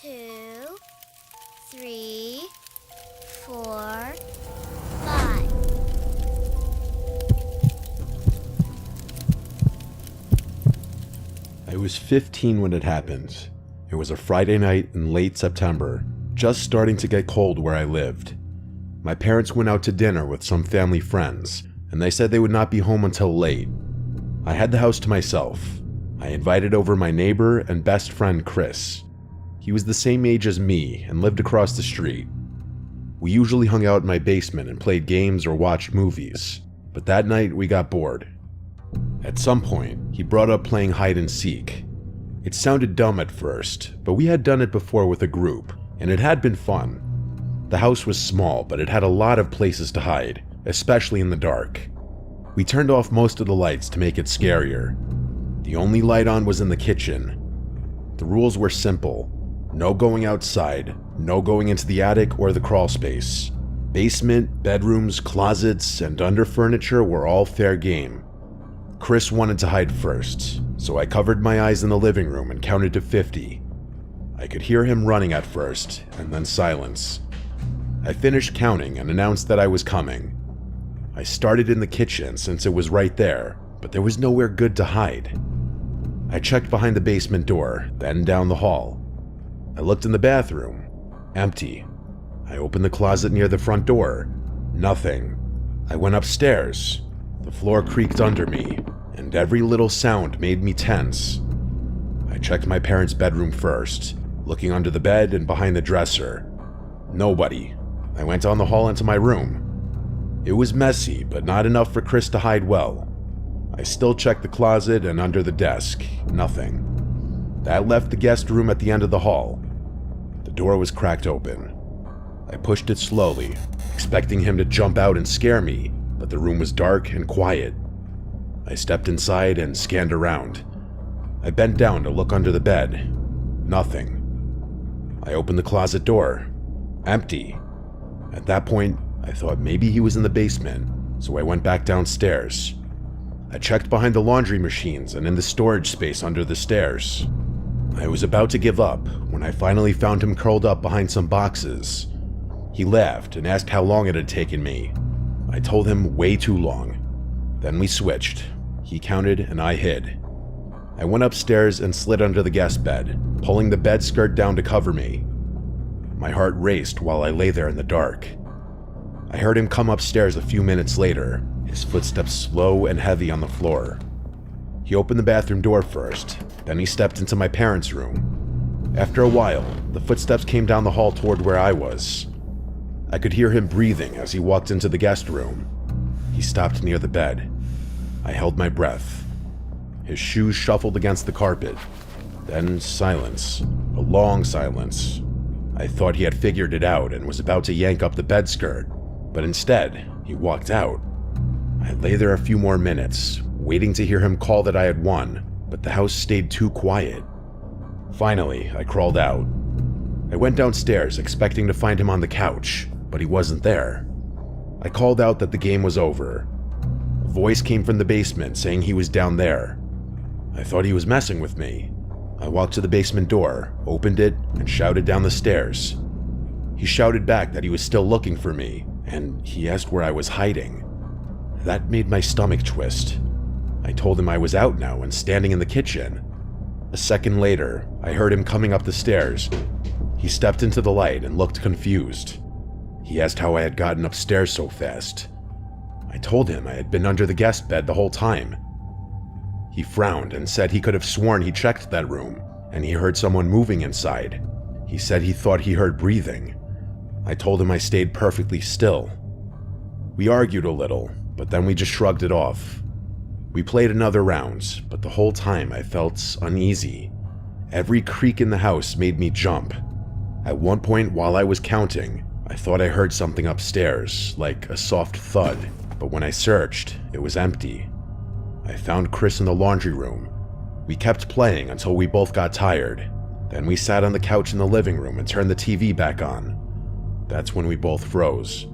2, 3, 4, 5. I was 15 when it happened. It was a Friday night in late September, just starting to get cold where I lived. My parents went out to dinner with some family friends, and they said they would not be home until late. I had the house to myself. I invited over my neighbor and best friend Chris. He was the same age as me and lived across the street. We usually hung out in my basement and played games or watched movies, but that night we got bored. At some point, he brought up playing hide and seek. It sounded dumb at first, but we had done it before with a group, and it had been fun. The house was small, but it had a lot of places to hide, especially in the dark. We turned off most of the lights to make it scarier. The only light on was in the kitchen. The rules were simple. No going outside, no going into the attic or the crawl space. Basement, bedrooms, closets, and under furniture were all fair game. Chris wanted to hide first, so I covered my eyes in the living room and counted to 50. I could hear him running at first, and then silence. I finished counting and announced that I was coming. I started in the kitchen since it was right there, but there was nowhere good to hide. I checked behind the basement door, then down the hall. I looked in the bathroom. Empty. I opened the closet near the front door. Nothing. I went upstairs. The floor creaked under me, and every little sound made me tense. I checked my parents' bedroom first, looking under the bed and behind the dresser. Nobody. I went down the hall into my room. It was messy, but not enough for Chris to hide well. I still checked the closet and under the desk. Nothing. That left the guest room at the end of the hall. The door was cracked open. I pushed it slowly, expecting him to jump out and scare me, but the room was dark and quiet. I stepped inside and scanned around. I bent down to look under the bed. Nothing. I opened the closet door. Empty. At that point, I thought maybe he was in the basement, so I went back downstairs. I checked behind the laundry machines and in the storage space under the stairs. I was about to give up when I finally found him curled up behind some boxes. He laughed and asked how long it had taken me. I told him way too long. Then we switched. He counted and I hid. I went upstairs and slid under the guest bed, pulling the bed skirt down to cover me. My heart raced while I lay there in the dark. I heard him come upstairs a few minutes later, his footsteps slow and heavy on the floor. He opened the bathroom door first, then he stepped into my parents' room. After a while, the footsteps came down the hall toward where I was. I could hear him breathing as he walked into the guest room. He stopped near the bed. I held my breath. His shoes shuffled against the carpet. Then silence. A long silence. I thought he had figured it out and was about to yank up the bed skirt, but instead, he walked out. I lay there a few more minutes, waiting to hear him call that I had won, but the house stayed too quiet. Finally, I crawled out. I went downstairs expecting to find him on the couch, but he wasn't there. I called out that the game was over. A voice came from the basement saying he was down there. I thought he was messing with me. I walked to the basement door, opened it, and shouted down the stairs. He shouted back that he was still looking for me, and he asked where I was hiding. That made my stomach twist. I told him I was out now and standing in the kitchen. A second later, I heard him coming up the stairs. He stepped into the light and looked confused. He asked how I had gotten upstairs so fast. I told him I had been under the guest bed the whole time. He frowned and said he could have sworn he checked that room, and he heard someone moving inside. He said he thought he heard breathing. I told him I stayed perfectly still. We argued a little, but then we just shrugged it off. We played another round, but the whole time I felt uneasy. Every creak in the house made me jump. At one point while I was counting, I thought I heard something upstairs, like a soft thud, but when I searched, it was empty. I found Chris in the laundry room. We kept playing until we both got tired. Then we sat on the couch in the living room and turned the TV back on. That's when we both froze.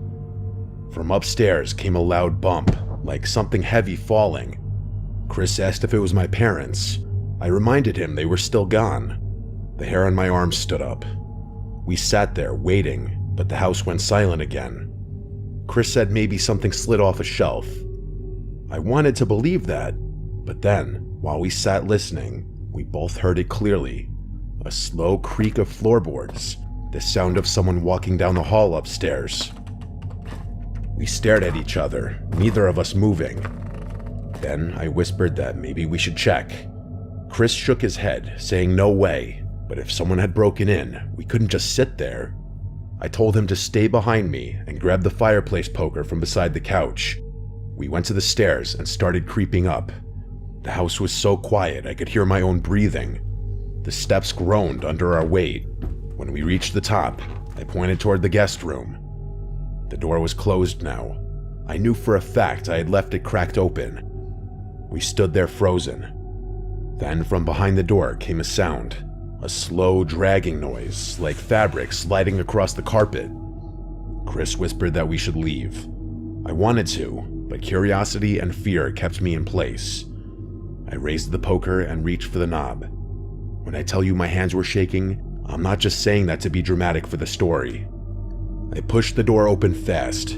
From upstairs came a loud bump, like something heavy falling. Chris asked if it was my parents. I reminded him they were still gone. The hair on my arm stood up. We sat there waiting, but the house went silent again. Chris said maybe something slid off a shelf. I wanted to believe that, but then, while we sat listening, we both heard it clearly. A slow creak of floorboards, the sound of someone walking down the hall upstairs. We stared at each other, neither of us moving. Then I whispered that maybe we should check. Chris shook his head, saying no way, but if someone had broken in, we couldn't just sit there. I told him to stay behind me and grab the fireplace poker from beside the couch. We went to the stairs and started creeping up. The house was so quiet I could hear my own breathing. The steps groaned under our weight. When we reached the top, I pointed toward the guest room. The door was closed now. I knew for a fact I had left it cracked open. We stood there frozen. Then from behind the door came a sound, a slow dragging noise, like fabric sliding across the carpet. Chris whispered that we should leave. I wanted to, but curiosity and fear kept me in place. I raised the poker and reached for the knob. When I tell you my hands were shaking, I'm not just saying that to be dramatic for the story. I pushed the door open fast.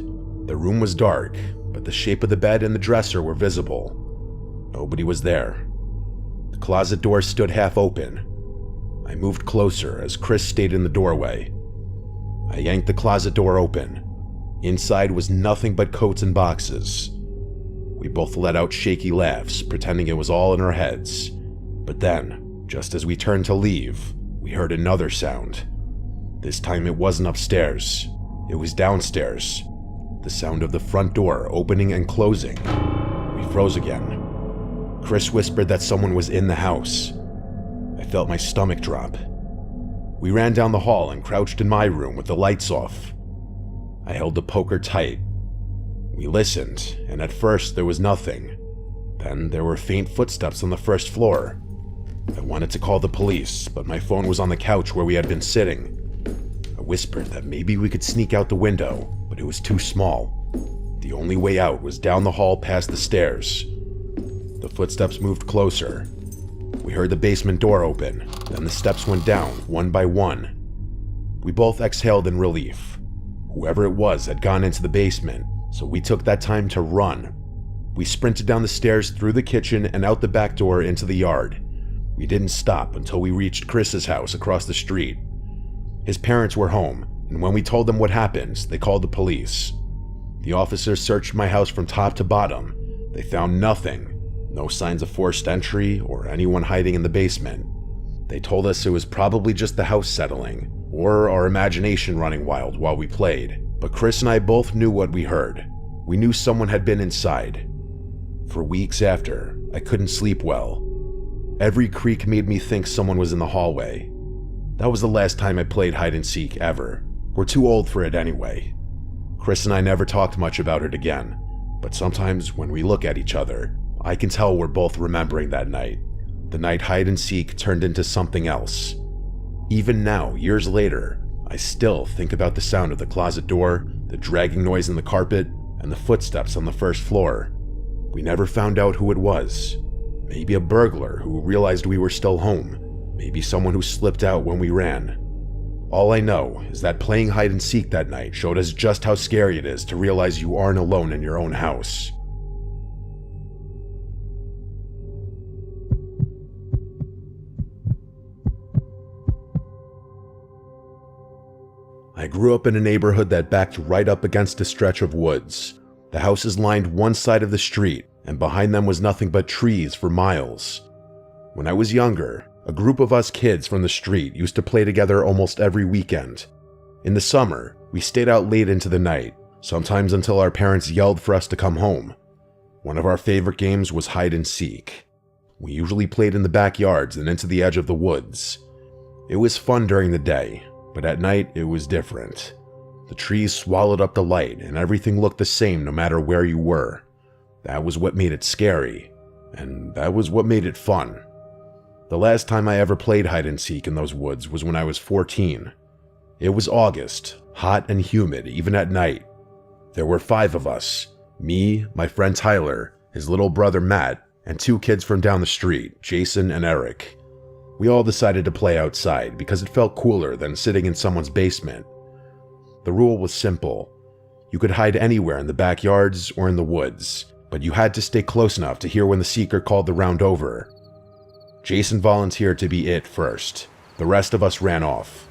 The room was dark, but the shape of the bed and the dresser were visible. Nobody was there. The closet door stood half open. I moved closer as Chris stayed in the doorway. I yanked the closet door open. Inside was nothing but coats and boxes. We both let out shaky laughs, pretending it was all in our heads. But then, just as we turned to leave, we heard another sound. This time it wasn't upstairs. It was downstairs. The sound of the front door opening and closing. We froze again. Chris whispered that someone was in the house. I felt my stomach drop. We ran down the hall and crouched in my room with the lights off. I held the poker tight. We listened, and at first there was nothing. Then there were faint footsteps on the first floor. I wanted to call the police, but my phone was on the couch where we had been sitting. I whispered that maybe we could sneak out the window, but it was too small. The only way out was down the hall past the stairs. The footsteps moved closer. We heard the basement door open, then the steps went down one by one. We both exhaled in relief. Whoever it was had gone into the basement, so we took that time to run. We sprinted down the stairs through the kitchen and out the back door into the yard. We didn't stop until we reached Chris's house across the street. His parents were home, and when we told them what happened, they called the police. The officers searched my house from top to bottom. They found nothing. No signs of forced entry or anyone hiding in the basement. They told us it was probably just the house settling, or our imagination running wild while we played. But Chris and I both knew what we heard. We knew someone had been inside. For weeks after, I couldn't sleep well. Every creak made me think someone was in the hallway. That was the last time I played hide and seek ever. We're too old for it anyway. Chris and I never talked much about it again, but sometimes when we look at each other, I can tell we're both remembering that night. The night hide and seek turned into something else. Even now, years later, I still think about the sound of the closet door, the dragging noise in the carpet, and the footsteps on the first floor. We never found out who it was. Maybe a burglar who realized we were still home. Maybe someone who slipped out when we ran. All I know is that playing hide and seek that night showed us just how scary it is to realize you aren't alone in your own house. I grew up in a neighborhood that backed right up against a stretch of woods. The houses lined one side of the street, and behind them was nothing but trees for miles. When I was younger, a group of us kids from the street used to play together almost every weekend. In the summer, we stayed out late into the night, sometimes until our parents yelled for us to come home. One of our favorite games was hide and seek. We usually played in the backyards and into the edge of the woods. It was fun during the day, but at night it was different. The trees swallowed up the light and everything looked the same no matter where you were. That was what made it scary, and that was what made it fun. The last time I ever played hide and seek in those woods was when I was 14. It was August, hot and humid even at night. There were 5 of us, me, my friend Tyler, his little brother Matt, and 2 kids from down the street, Jason and Eric. We all decided to play outside because it felt cooler than sitting in someone's basement. The rule was simple. You could hide anywhere in the backyards or in the woods, but you had to stay close enough to hear when the seeker called the round over. Jason volunteered to be it first. The rest of us ran off.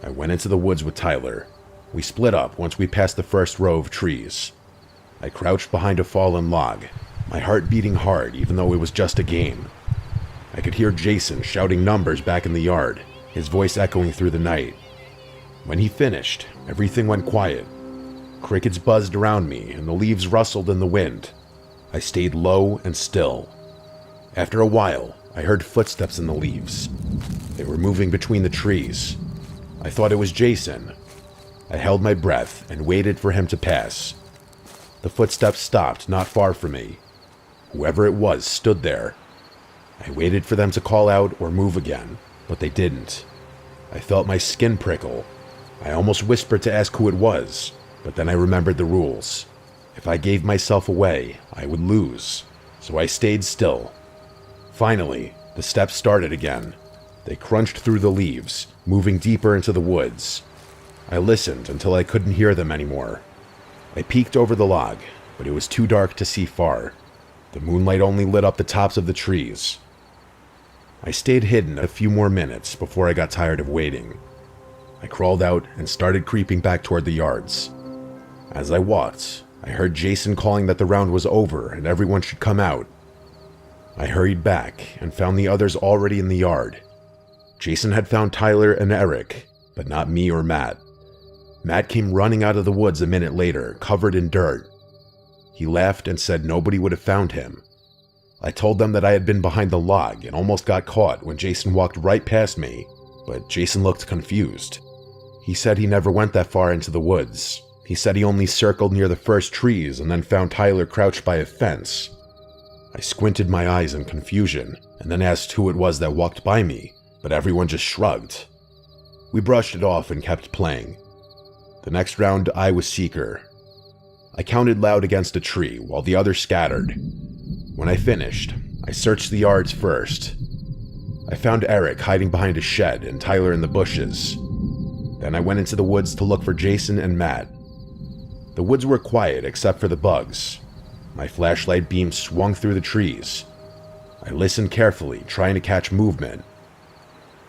I went into the woods with Tyler. We split up once we passed the first row of trees. I crouched behind a fallen log, my heart beating hard even though it was just a game. I could hear Jason shouting numbers back in the yard, his voice echoing through the night. When he finished, everything went quiet. Crickets buzzed around me and the leaves rustled in the wind. I stayed low and still. After a while, I heard footsteps in the leaves. They were moving between the trees. I thought it was Jason. I held my breath and waited for him to pass. The footsteps stopped not far from me. Whoever it was stood there. I waited for them to call out or move again, but they didn't. I felt my skin prickle. I almost whispered to ask who it was, but then I remembered the rules. If I gave myself away, I would lose, so I stayed still. Finally, the steps started again. They crunched through the leaves, moving deeper into the woods. I listened until I couldn't hear them anymore. I peeked over the log, but it was too dark to see far. The moonlight only lit up the tops of the trees. I stayed hidden a few more minutes before I got tired of waiting. I crawled out and started creeping back toward the yards. As I walked, I heard Jason calling that the round was over and everyone should come out. I hurried back and found the others already in the yard. Jason had found Tyler and Eric, but not me or Matt. Matt came running out of the woods a minute later, covered in dirt. He laughed and said nobody would have found him. I told them that I had been behind the log and almost got caught when Jason walked right past me, but Jason looked confused. He said he never went that far into the woods. He said he only circled near the first trees and then found Tyler crouched by a fence. I squinted my eyes in confusion and then asked who it was that walked by me, but everyone just shrugged. We brushed it off and kept playing. The next round, I was seeker. I counted loud against a tree while the others scattered. When I finished, I searched the yards first. I found Eric hiding behind a shed and Tyler in the bushes. Then I went into the woods to look for Jason and Matt. The woods were quiet except for the bugs. My flashlight beam swung through the trees. I listened carefully, trying to catch movement.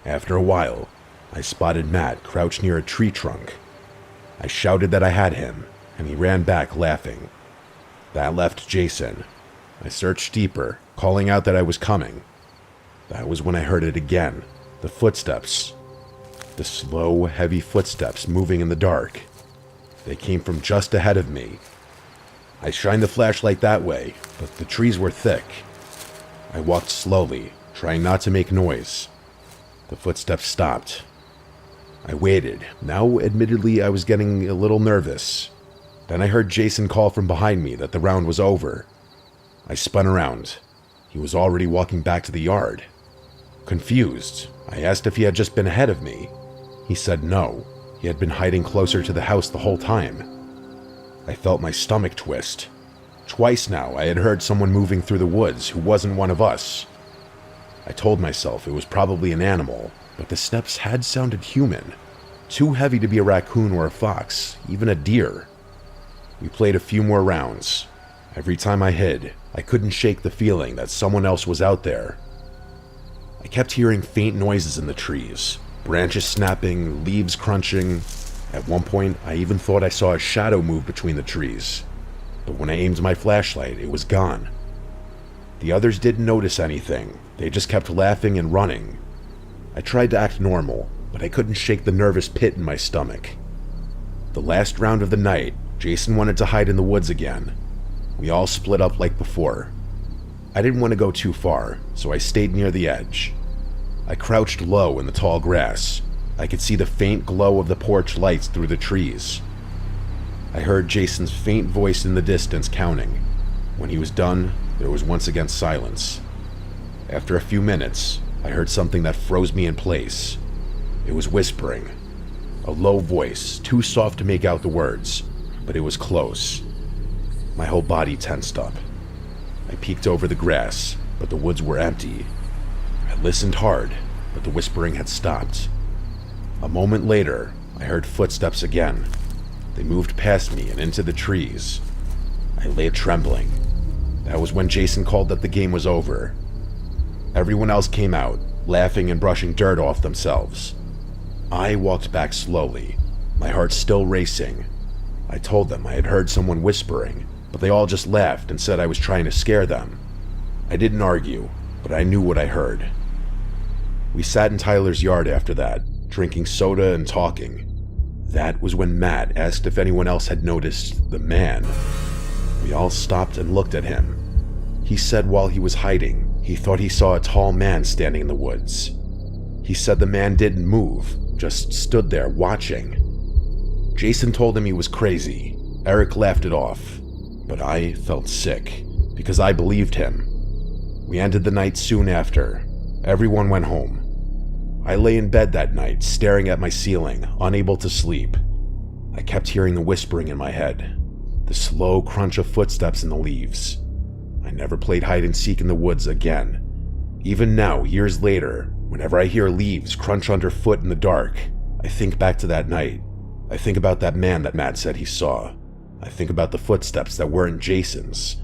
After a while, I spotted Matt crouched near a tree trunk. I shouted that I had him, and he ran back laughing. That left Jason. I searched deeper, calling out that I was coming. That was when I heard it again, the footsteps. The slow, heavy footsteps moving in the dark. They came from just ahead of me. I shined the flashlight that way, but the trees were thick. I walked slowly, trying not to make noise. The footsteps stopped. I waited. Now, admittedly, I was getting a little nervous. Then I heard Jason call from behind me that the round was over. I spun around. He was already walking back to the yard. Confused, I asked if he had just been ahead of me. He said no. He had been hiding closer to the house the whole time. I felt my stomach twist. Twice now I had heard someone moving through the woods who wasn't one of us. I told myself it was probably an animal, but the steps had sounded human. Too heavy to be a raccoon or a fox, even a deer. We played a few more rounds. Every time I hid, I couldn't shake the feeling that someone else was out there. I kept hearing faint noises in the trees, branches snapping, leaves crunching. At one point, I even thought I saw a shadow move between the trees. But when I aimed my flashlight, it was gone. The others didn't notice anything. They just kept laughing and running. I tried to act normal, but I couldn't shake the nervous pit in my stomach. The last round of the night, Jason wanted to hide in the woods again. We all split up like before. I didn't want to go too far, so I stayed near the edge. I crouched low in the tall grass. I could see the faint glow of the porch lights through the trees. I heard Jason's faint voice in the distance counting. When he was done, there was once again silence. After a few minutes, I heard something that froze me in place. It was whispering. A low voice, too soft to make out the words, but it was close. My whole body tensed up. I peeked over the grass, but the woods were empty. I listened hard, but the whispering had stopped. A moment later, I heard footsteps again. They moved past me and into the trees. I lay trembling. That was when Jason called that the game was over. Everyone else came out, laughing and brushing dirt off themselves. I walked back slowly, my heart still racing. I told them I had heard someone whispering, but they all just laughed and said I was trying to scare them. I didn't argue, but I knew what I heard. We sat in Tyler's yard after that, drinking soda and talking. That was when Matt asked if anyone else had noticed the man. We all stopped and looked at him. He said while he was hiding, he thought he saw a tall man standing in the woods. He said the man didn't move, just stood there watching. Jason told him he was crazy. Eric laughed it off, but I felt sick because I believed him. We ended the night soon after. Everyone went home. I lay in bed that night, staring at my ceiling, unable to sleep. I kept hearing the whispering in my head, the slow crunch of footsteps in the leaves. I never played hide and seek in the woods again. Even now, years later, whenever I hear leaves crunch underfoot in the dark, I think back to that night. I think about that man that Matt said he saw. I think about the footsteps that weren't Jason's,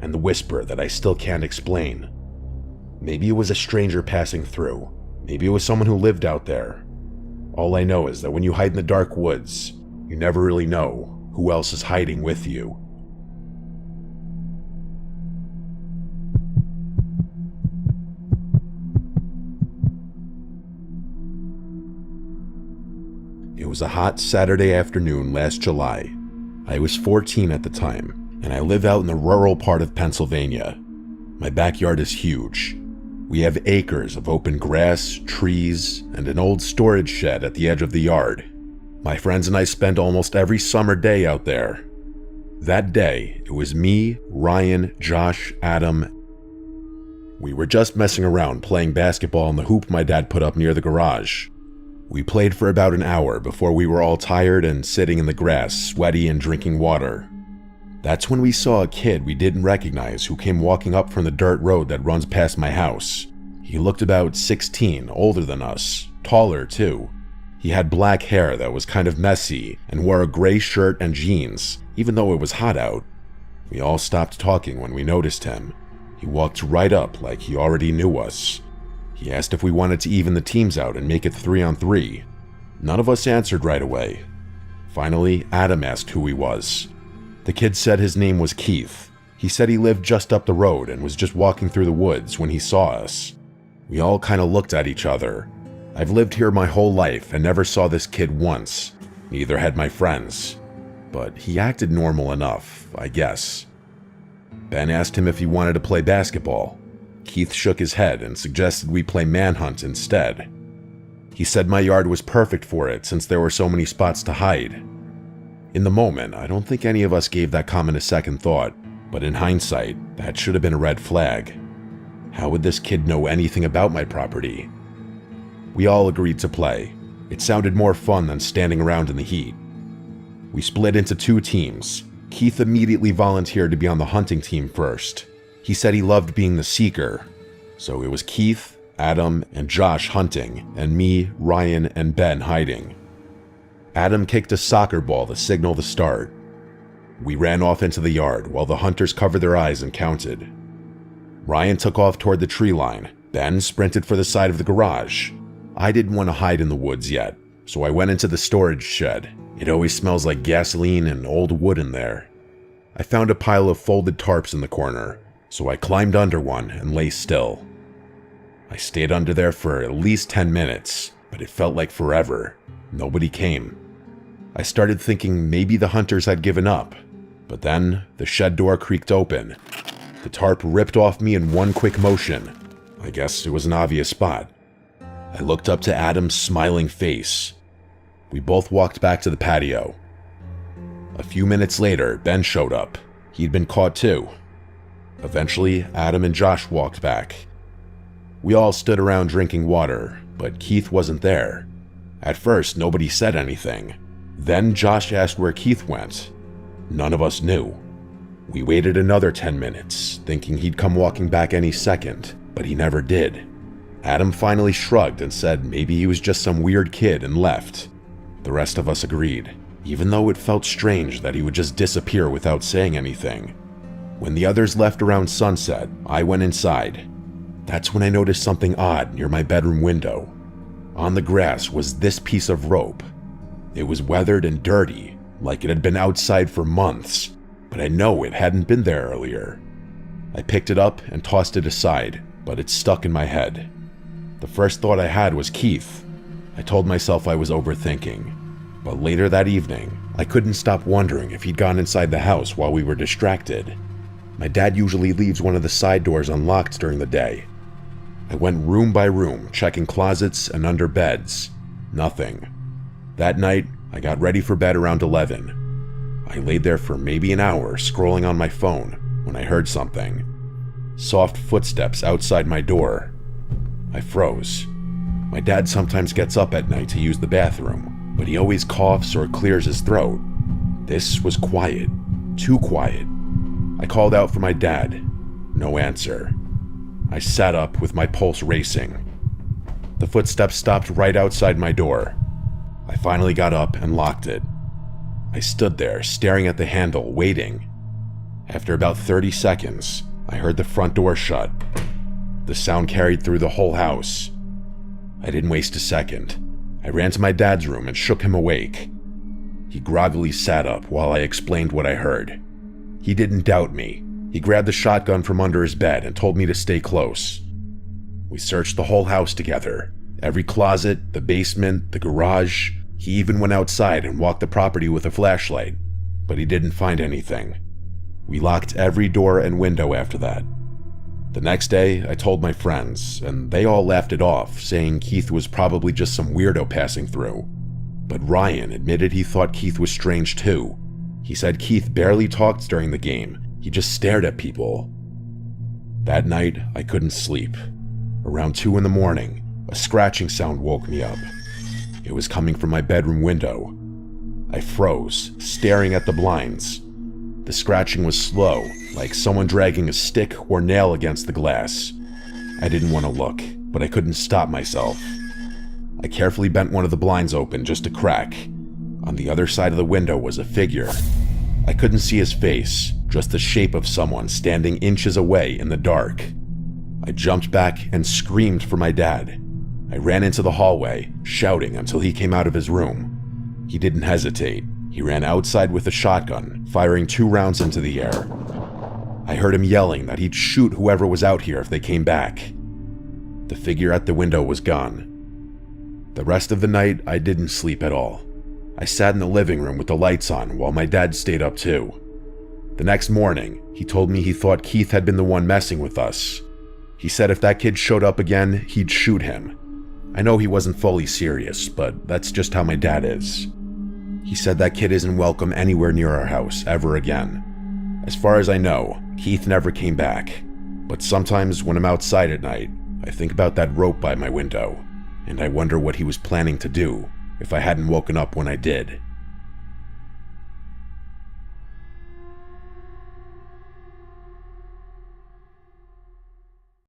and the whisper that I still can't explain. Maybe it was a stranger passing through. Maybe it was someone who lived out there. All I know is that when you hide in the dark woods, you never really know who else is hiding with you. It was a hot Saturday afternoon last July. I was 14 at the time, and I live out in the rural part of Pennsylvania. My backyard is huge. We have acres of open grass, trees, and an old storage shed at the edge of the yard. My friends and I spend almost every summer day out there. That day, it was me, Ryan, Josh, Adam. We were just messing around playing basketball on the hoop my dad put up near the garage. We played for about an hour before we were all tired and sitting in the grass, sweaty and drinking water. That's when we saw a kid we didn't recognize who came walking up from the dirt road that runs past my house. He looked about 16, older than us, taller too. He had black hair that was kind of messy and wore a gray shirt and jeans, even though it was hot out. We all stopped talking when we noticed him. He walked right up like he already knew us. He asked if we wanted to even the teams out and make it 3-on-3. None of us answered right away. Finally, Adam asked who he was. The kid said his name was Keith. He said he lived just up the road and was just walking through the woods when he saw us. We all kind of looked at each other. I've lived here my whole life and never saw this kid once. Neither had my friends. But he acted normal enough, I guess. Ben asked him if he wanted to play basketball. Keith shook his head and suggested we play manhunt instead. He said my yard was perfect for it since there were so many spots to hide. In the moment, I don't think any of us gave that comment a second thought, but in hindsight, that should have been a red flag. How would this kid know anything about my property? We all agreed to play. It sounded more fun than standing around in the heat. We split into 2 teams. Keith immediately volunteered to be on the hunting team first. He said he loved being the seeker. So it was Keith, Adam, and Josh hunting, and me, Ryan, and Ben hiding. Adam kicked a soccer ball to signal the start. We ran off into the yard while the hunters covered their eyes and counted. Ryan took off toward the tree line. Ben sprinted for the side of the garage. I didn't want to hide in the woods yet, so I went into the storage shed. It always smells like gasoline and old wood in there. I found a pile of folded tarps in the corner, so I climbed under one and lay still. I stayed under there for at least 10 minutes, but it felt like forever. Nobody came. I started thinking maybe the hunters had given up, but then the shed door creaked open. The tarp ripped off me in one quick motion. I guess it was an obvious spot. I looked up to Adam's smiling face. We both walked back to the patio. A few minutes later, Ben showed up. He'd been caught too. Eventually, Adam and Josh walked back. We all stood around drinking water, but Keith wasn't there. At first, nobody said anything. Then Josh asked where Keith went. None of us knew. We waited another 10 minutes, thinking he'd come walking back any second, but he never did. Adam finally shrugged and said maybe he was just some weird kid and left. The rest of us agreed, even though it felt strange that he would just disappear without saying anything. When the others left around sunset, I went inside. That's when I noticed something odd near my bedroom window. On the grass was this piece of rope. It was weathered and dirty, like it had been outside for months, but I know it hadn't been there earlier. I picked it up and tossed it aside, but it stuck in my head. The first thought I had was Keith. I told myself I was overthinking, but later that evening, I couldn't stop wondering if he'd gone inside the house while we were distracted. My dad usually leaves one of the side doors unlocked during the day. I went room by room, checking closets and under beds. Nothing. That night, I got ready for bed around 11. I laid there for maybe an hour scrolling on my phone when I heard something. Soft footsteps outside my door. I froze. My dad sometimes gets up at night to use the bathroom, but he always coughs or clears his throat. This was quiet. Too quiet. I called out for my dad. No answer. I sat up with my pulse racing. The footsteps stopped right outside my door. I finally got up and locked it. I stood there, staring at the handle, waiting. After about 30 seconds, I heard the front door shut. The sound carried through the whole house. I didn't waste a second. I ran to my dad's room and shook him awake. He groggily sat up while I explained what I heard. He didn't doubt me. He grabbed the shotgun from under his bed and told me to stay close. We searched the whole house together. Every closet, the basement, the garage. He even went outside and walked the property with a flashlight, but he didn't find anything. We locked every door and window after that. The next day, I told my friends, and they all laughed it off, saying Keith was probably just some weirdo passing through. But Ryan admitted he thought Keith was strange too. He said Keith barely talked during the game. He just stared at people. That night, I couldn't sleep. Around 2 in the morning, a scratching sound woke me up. It was coming from my bedroom window. I froze, staring at the blinds. The scratching was slow, like someone dragging a stick or nail against the glass. I didn't want to look, but I couldn't stop myself. I carefully bent one of the blinds open just a crack. On the other side of the window was a figure. I couldn't see his face, just the shape of someone standing inches away in the dark. I jumped back and screamed for my dad. I ran into the hallway, shouting until he came out of his room. He didn't hesitate. He ran outside with a shotgun, firing 2 rounds into the air. I heard him yelling that he'd shoot whoever was out here if they came back. The figure at the window was gone. The rest of the night, I didn't sleep at all. I sat in the living room with the lights on while my dad stayed up too. The next morning, he told me he thought Keith had been the one messing with us. He said if that kid showed up again, he'd shoot him. I know he wasn't fully serious, but that's just how my dad is. He said that kid isn't welcome anywhere near our house ever again. As far as I know, Keith never came back. But sometimes when I'm outside at night, I think about that rope by my window, and I wonder what he was planning to do if I hadn't woken up when I did.